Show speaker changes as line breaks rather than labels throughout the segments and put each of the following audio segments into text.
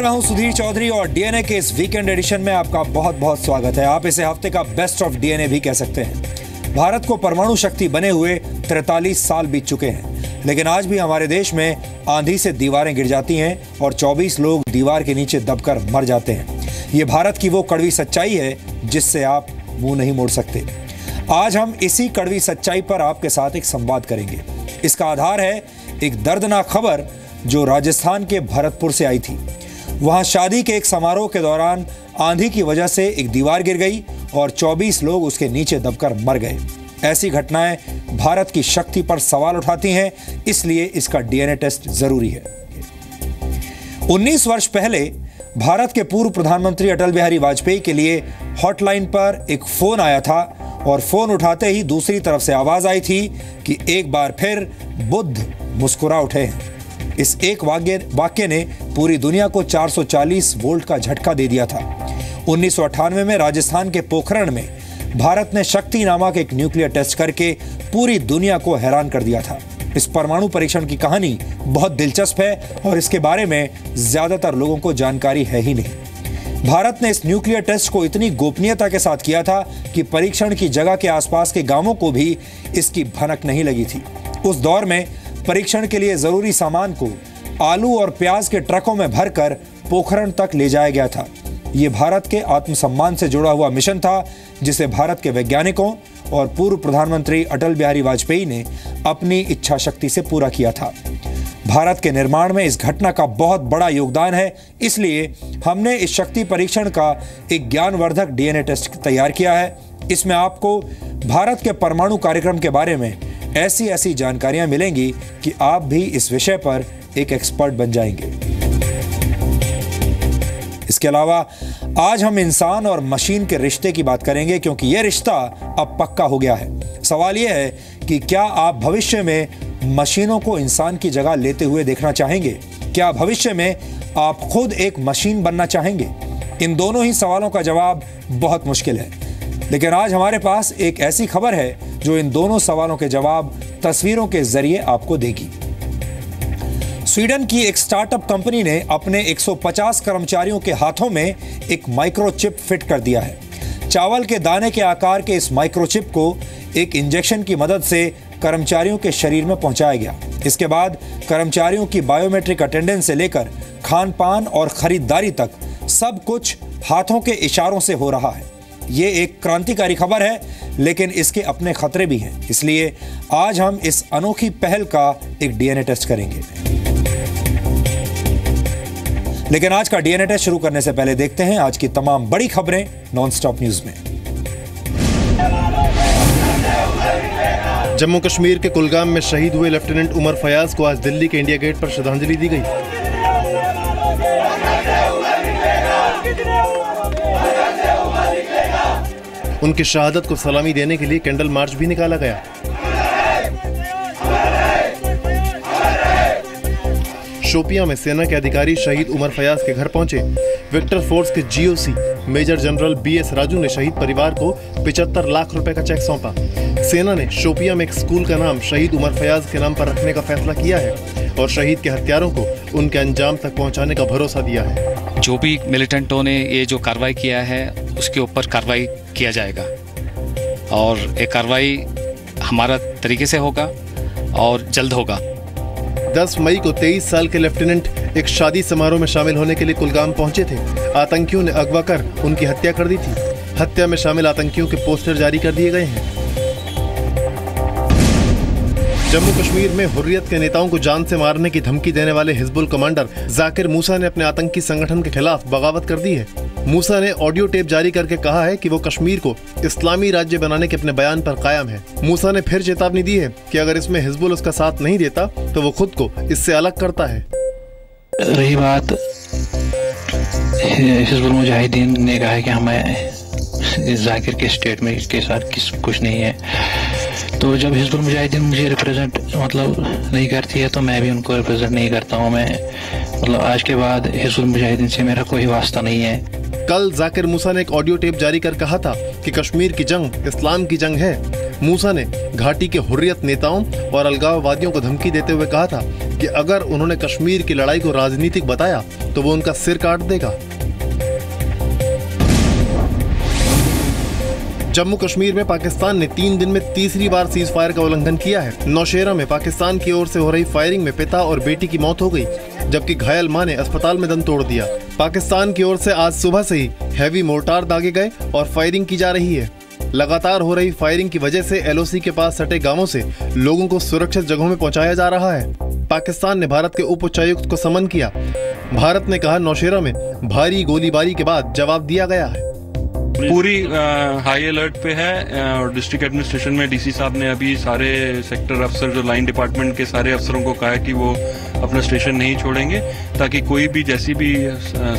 नमस्कार, मैं हूं सुधीर चौधरी और डीएनए के इस वीकेंड एडिशन में आपका बहुत बहुत स्वागत है। आप इसे हफ्ते का बेस्ट ऑफ डीएनए भी कह सकते हैं। भारत को परमाणु शक्ति बने हुए 43 साल बीत चुके हैं, लेकिन आज भी हमारे देश में आंधी से दीवारें गिर जाती हैं और 24 लोग दीवार के नीचे दबकर मर जाते हैं। ये भारत की वो कड़वी सच्चाई है जिससे आप मुंह नहीं मोड़ सकते। आज हम इसी कड़वी सच्चाई पर आपके साथ एक संवाद करेंगे। इसका आधार है एक दर्दनाक खबर जो राजस्थान के भरतपुर से आई थी। वहां शादी के एक समारोह के दौरान आंधी की वजह से एक दीवार गिर गई और 24 लोग उसके नीचे दबकर मर गए। ऐसी घटनाएं भारत की शक्ति पर सवाल उठाती हैं, इसलिए इसका डीएनए टेस्ट जरूरी है। 19 वर्ष पहले भारत के पूर्व प्रधानमंत्री अटल बिहारी वाजपेयी के लिए हॉटलाइन पर एक फोन आया था और फोन उठाते ही दूसरी तरफ से आवाज आई थी कि एक बार फिर बुद्ध मुस्कुरा उठे हैं। इस एक वाक्य ने पूरी दुनिया को 440 वोल्ट का झटका दे दिया था। 1998 में राजस्थान के पोखरण में भारत ने शक्ति नामक एक न्यूक्लियर टेस्ट करके पूरी दुनिया को हैरान कर दिया था। इस परमाणु परीक्षण की कहानी बहुत दिलचस्प है और इसके बारे में ज्यादातर लोगों को जानकारी है ही नहीं। भारत ने इस न्यूक्लियर टेस्ट को इतनी गोपनीयता के साथ किया था कि परीक्षण की जगह के आसपास के गांवों को भी इसकी भनक नहीं लगी थी। उस दौर में परीक्षण के लिए जरूरी सामान को आलू और प्याज के ट्रकों में भरकर पोखरण तक ले जाया गया था। यह भारत के आत्मसम्मान से जुड़ा हुआ मिशन था, जिसे भारत के वैज्ञानिकों और पूर्व प्रधानमंत्री अटल बिहारी वाजपेयी ने अपनी इच्छा शक्ति से पूरा किया था। भारत के निर्माण में इस घटना का बहुत बड़ा योगदान है, इसलिए हमने इस शक्ति परीक्षण का एक ज्ञानवर्धक डीएनए टेस्ट तैयार किया है। इसमें आपको भारत के परमाणु कार्यक्रम के बारे में ऐसी जानकारियां मिलेंगी कि आप भी इस विषय पर एक एक्सपर्ट बन जाएंगे। इसके अलावा आज हम इंसान और मशीन के रिश्ते की बात करेंगे, क्योंकि यह रिश्ता अब पक्का हो गया है। सवाल यह है कि क्या आप भविष्य में मशीनों को इंसान की जगह लेते हुए देखना चाहेंगे? क्या भविष्य में आप खुद एक मशीन बनना चाहेंगे? इन दोनों ही सवालों का जवाब बहुत मुश्किल है, लेकिन आज हमारे पास एक ऐसी खबर है जो इन दोनों सवालों के जवाब तस्वीरों के जरिए आपको देगी। स्वीडन की एक स्टार्टअप कंपनी ने अपने 150 कर्मचारियों के हाथों में एक माइक्रोचिप फिट कर दिया है। चावल के दाने के आकार के इस माइक्रोचिप को एक इंजेक्शन की मदद से कर्मचारियों के शरीर में पहुंचाया गया। इसके बाद कर्मचारियों की बायोमेट्रिक अटेंडेंस से लेकर खान पान और खरीदारी तक सब कुछ हाथों के इशारों से हो रहा है। ये एक क्रांतिकारी खबर है, लेकिन इसके अपने खतरे भी हैं। इसलिए आज हम इस अनोखी पहल का एक डीएनए टेस्ट करेंगे। लेकिन आज का डीएनए टेस्ट शुरू करने से पहले देखते हैं आज की तमाम बड़ी खबरें नॉनस्टॉप न्यूज में।
जम्मू कश्मीर के कुलगाम में शहीद हुए लेफ्टिनेंट उमर फयाज को आज दिल्ली के इंडिया गेट पर श्रद्धांजलि दी गई। उनकी शहादत को सलामी देने के लिए कैंडल मार्च भी निकाला गया। शोपियां में सेना के अधिकारी शहीद उमर फयाज के घर पहुंचे। विक्टर फोर्स के GOC major general BS Raju ने शहीद परिवार को 75 लाख रुपए का चेक सौंपा। सेना ने शोपियां में एक स्कूल का नाम शहीद उमर फयाज के नाम पर रखने का फैसला किया है और शहीद के हत्यारों को उनके अंजाम तक पहुंचाने का भरोसा दिया है।
जो भी मिलिटेंटों ने ये जो कार्रवाई किया है उसके ऊपर कार्रवाई किया जाएगा और ये कार्रवाई हमारा तरीके से होगा और जल्द होगा।
10 मई को 23 साल के लेफ्टिनेंट एक शादी समारोह में शामिल होने के लिए कुलगाम पहुंचे थे। आतंकियों ने अगवा कर उनकी हत्या कर दी थी। हत्या में शामिल आतंकियों के पोस्टर जारी कर दिए गए हैं। जम्मू कश्मीर में हुर्रियत के नेताओं को जान से मारने की धमकी देने वाले हिजबुल कमांडर जाकिर मूसा ने अपने आतंकी संगठन के खिलाफ बगावत कर दी है। मूसा ने ऑडियो टेप जारी करके कहा है कि वो कश्मीर को इस्लामी राज्य बनाने के अपने बयान पर कायम है। मूसा ने फिर चेतावनी दी है कि अगर इसमें हिजबुल उसका साथ नहीं देता तो वो खुद को इससे अलग करता है।
रही बात हिजबुल मुजाहिदीन ने कहा है कि हमें जाकिर के स्टेटमेंट के साथ कुछ नहीं है, तो जब हिजबुल मुजाहिदीन मुझे रिप्रेजेंट नहीं करती है तो मैं भी उनको रिप्रेजेंट नहीं करता हूँ। मैं आज के बाद हिजबुल मुजाहिदीन से मेरा कोई वास्ता नहीं है।
कल जाकिर मूसा ने एक ऑडियो टेप जारी कर कहा था कि कश्मीर की जंग इस्लाम की जंग है। मूसा ने घाटी के हुर्रियत नेताओं और अलगाववादियों को धमकी देते हुए कहा था कि अगर उन्होंने कश्मीर की लड़ाई को राजनीतिक बताया तो वो उनका सिर काट देगा। जम्मू कश्मीर में पाकिस्तान ने 3 दिन में तीसरी बार सीज फायर का उल्लंघन किया है। नौशेरा में पाकिस्तान की ओर से हो रही फायरिंग में पिता और बेटी की मौत हो गई, जबकि घायल मां ने अस्पताल में दम तोड़ दिया। पाकिस्तान की ओर से आज सुबह से ही हैवी मोर्टार दागे गए और फायरिंग की जा रही है। लगातार हो रही फायरिंग की वजह से LOC के पास सटे गांवों से लोगों को सुरक्षित जगहों में पहुंचाया जा रहा है। पाकिस्तान ने भारत के उप उच्चायुक्त को समन किया। भारत ने कहा नौशेरा में भारी गोलीबारी के बाद जवाब दिया गया है।
पूरी हाई अलर्ट पे है और डिस्ट्रिक्ट एडमिनिस्ट्रेशन में DC साहब ने अभी सारे सेक्टर अफसर जो लाइन डिपार्टमेंट के सारे अफसरों को कहा है कि वो अपना स्टेशन नहीं छोड़ेंगे, ताकि कोई भी जैसी भी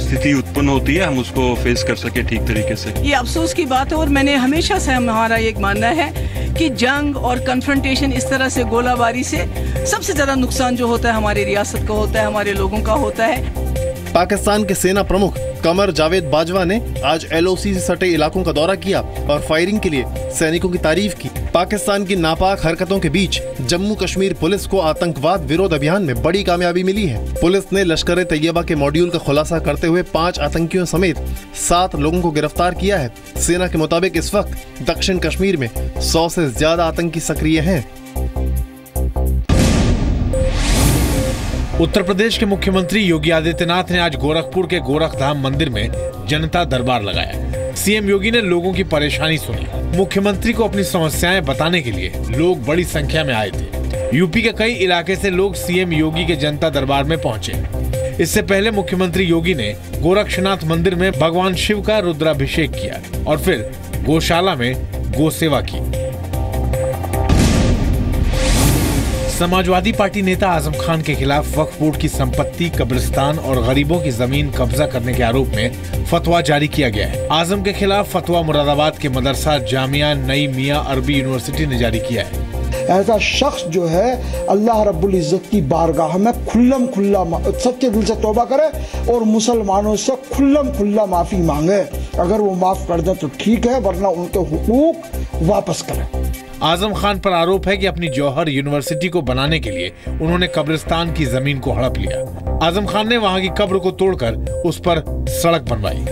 स्थिति उत्पन्न होती है हम उसको फेस कर सके ठीक तरीके से।
ये अफसोस की बात है और मैंने हमेशा से हमारा एक मानना है कि जंग और कन्फ्रंटेशन इस तरह से गोलाबारी से सबसे ज्यादा नुकसान जो होता है हमारी रियासत का होता है, हमारे लोगों का होता है।
पाकिस्तान के सेना प्रमुख कमर जावेद बाजवा ने आज LOC से सटे इलाकों का दौरा किया और फायरिंग के लिए सैनिकों की तारीफ की। पाकिस्तान की नापाक हरकतों के बीच जम्मू कश्मीर पुलिस को आतंकवाद विरोध अभियान में बड़ी कामयाबी मिली है। पुलिस ने लश्कर तैयबा के मॉड्यूल का खुलासा करते हुए 5 आतंकियों समेत 7 लोगों को गिरफ्तार किया है। सेना के मुताबिक इस वक्त दक्षिण कश्मीर में 100 से ज्यादा आतंकी सक्रिय हैं।
उत्तर प्रदेश के मुख्यमंत्री योगी आदित्यनाथ ने आज गोरखपुर के गोरखधाम मंदिर में जनता दरबार लगाया। CM योगी ने लोगों की परेशानी सुनी। मुख्यमंत्री को अपनी समस्याएं बताने के लिए लोग बड़ी संख्या में आए थे। यूपी के कई इलाके से लोग CM योगी के जनता दरबार में पहुंचे। इससे पहले मुख्यमंत्री योगी ने गोरक्षनाथ मंदिर में भगवान शिव का रुद्राभिषेक किया और फिर गौशाला में गौ सेवा की। समाजवादी पार्टी नेता आजम खान के खिलाफ वक्फ बोर्ड की संपत्ति, कब्रिस्तान और गरीबों की जमीन कब्जा करने के आरोप में फतवा जारी किया गया है। आजम के खिलाफ फतवा मुरादाबाद के मदरसा जामिया नई मियां अरबी यूनिवर्सिटी ने जारी किया है।
ऐसा शख्स जो है अल्लाह रब्बुल इज्जत की बारगाह में खुल्लम खुल्ला सच्चे दिल से तौबा करे और मुसलमानों से खुल्लम खुल्ला माफी मांगे। अगर वो माफ कर दे तो ठीक है, वरना उनके हुकूक वापस करें।
आजम खान पर आरोप है कि अपनी जौहर यूनिवर्सिटी को बनाने के लिए उन्होंने कब्रिस्तान की जमीन को हड़प लिया। आजम खान ने वहां की कब्र को तोड़कर उस पर सड़क बनवाई।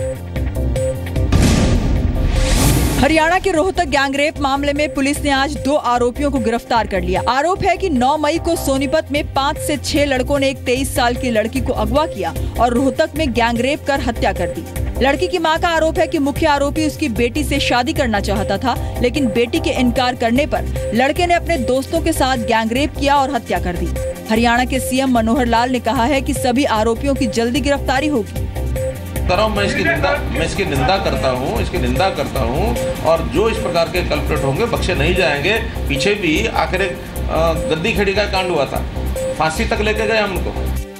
हरियाणा के रोहतक गैंगरेप मामले में पुलिस ने आज 2 आरोपियों को गिरफ्तार कर लिया। आरोप है कि 9 मई को सोनीपत में 5 से 6 लड़कों ने एक 23 साल की लड़की को अगवा किया और रोहतक में गैंगरेप कर हत्या कर दी। लड़की की मां का आरोप है कि मुख्य आरोपी उसकी बेटी से शादी करना चाहता था, लेकिन बेटी के इनकार करने पर लड़के ने अपने दोस्तों के साथ गैंगरेप किया और हत्या कर दी। हरियाणा के CM मनोहर लाल ने कहा है कि सभी आरोपियों की जल्दी गिरफ्तारी होगी।
मैं इसकी निंदा करता हूँ और जो इस प्रकार के कल्प्रिट होंगे बख्शे नहीं जाएंगे। पीछे भी आखिर एक गद्दी खेड़ी का कांड हुआ था, फांसी तक लेके गए हम उनको।